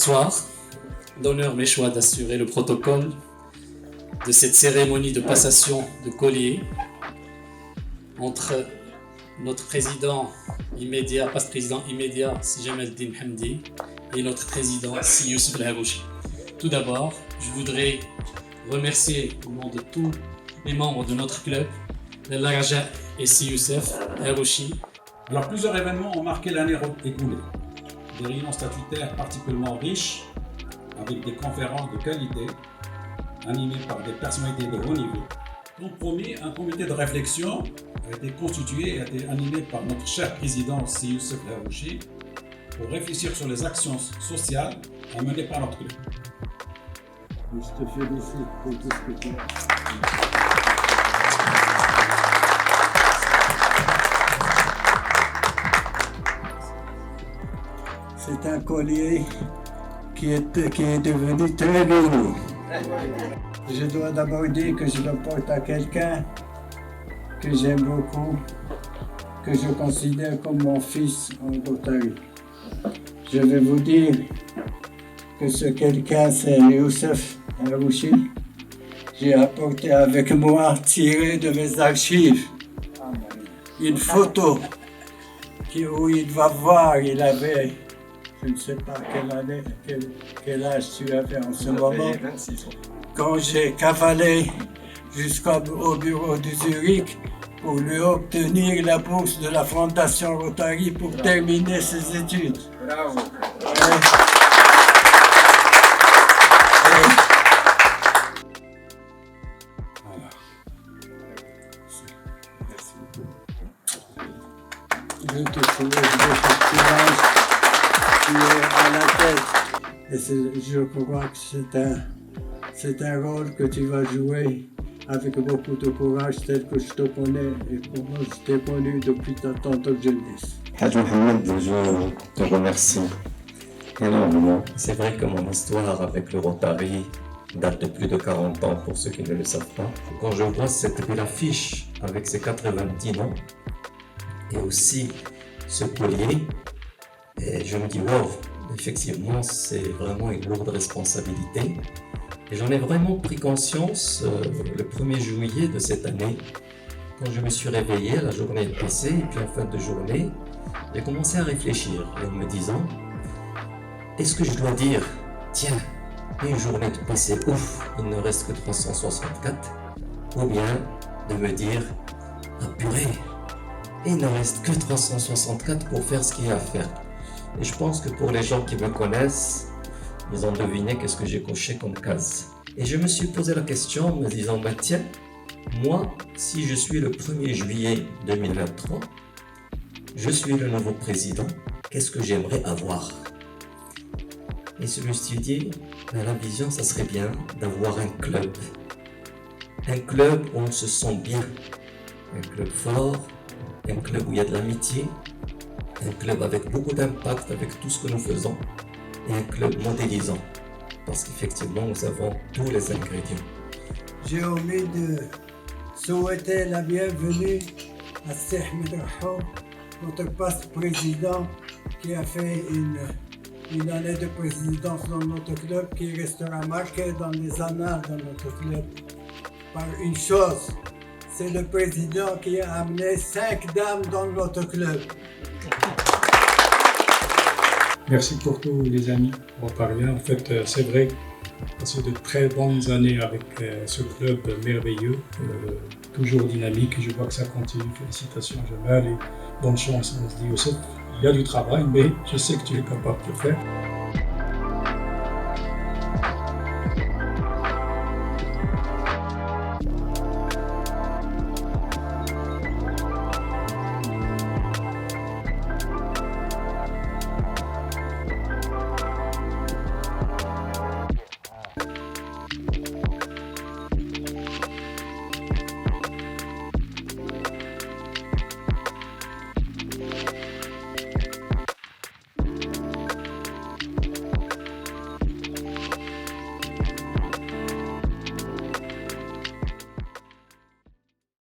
soir, d'honneur mes choix d'assurer le protocole de cette cérémonie de passation de collier entre notre président immédiat, pas-président immédiat, Si Jamal Din Hamdi, et notre président, Si Youssef El Harouchi. Tout d'abord, je voudrais remercier au nom de tous les membres de notre club, El Raja et Si Youssef El Harouchi. Alors, plusieurs événements ont marqué l'année écoulée. Des réunions statutaires particulièrement riches, avec des conférences de qualité, animées par des personnalités de haut niveau. Donc, promis, un comité de réflexion a été constitué et a été animé par notre cher président Si Youssef El Harouchi pour réfléchir sur les actions sociales à mener par notre club. Je te félicite pour tout ce que tu as. C'est un collier qui est devenu très lourd. Je dois d'abord dire que je le porte à quelqu'un que j'aime beaucoup, que je considère comme mon fils en Rotary. Je vais vous dire que ce quelqu'un, c'est Youssef El Harouchi. J'ai apporté avec moi, tiré de mes archives, une photo où il va voir, il avait, je ne sais pas quel âge tu avais en ce moment, quand j'ai cavalé jusqu'au bureau de Zurich pour lui obtenir la bourse de la Fondation Rotary pour terminer ses études. Bravo. Je te souhaite beaucoup de courage. Tu es à la tête. Et je crois que c'est un rôle que tu vas jouer avec beaucoup de courage tel que je te connais et comment je t'ai connu depuis ta tendre jeunesse. Haj Mohamed, je te remercie énormément. C'est vrai que mon histoire avec le Rotary date de plus de 40 ans pour ceux qui ne le savent pas. Quand je vois cette belle affiche avec ses 90 noms et aussi ce collier, et je me dis wow, effectivement c'est vraiment une lourde responsabilité. Et j'en ai vraiment pris conscience le 1er juillet de cette année, quand je me suis réveillé à la journée de PC, et puis en fin de journée, j'ai commencé à réfléchir en me disant, est-ce que je dois dire, tiens, une journée de PC, ouf, il ne reste que 364, ou bien de me dire, ah purée, il ne reste que 364 pour faire ce qu'il y a à faire. Et je pense que pour les gens qui me connaissent, ils ont deviné qu'est-ce que j'ai coché comme case. Et je me suis posé la question en me disant, bah tiens, moi, si je suis le 1er juillet 2023, je suis le nouveau président, qu'est-ce que j'aimerais avoir? Et je me suis dit, bah, la vision, ça serait bien d'avoir un club. Un club où on se sent bien. Un club fort, un club où il y a de l'amitié, un club avec beaucoup d'impact avec tout ce que nous faisons, et un club modélisant, parce qu'effectivement nous avons tous les ingrédients. J'ai envie de souhaiter la bienvenue à Sih Ahmed Rahou, notre poste-président qui a fait une année de présidence dans notre club qui restera marquée dans les annales de notre club par une chose, c'est le président qui a amené 5 dames dans notre club. Merci pour tous les amis rotariens. En fait, c'est vrai, passé de très bonnes années avec ce club merveilleux, toujours dynamique, et je vois que ça continue. Félicitations Jamal et bonne chance, on se dit Youssef. Il y a du travail, mais je sais que tu es capable de le faire.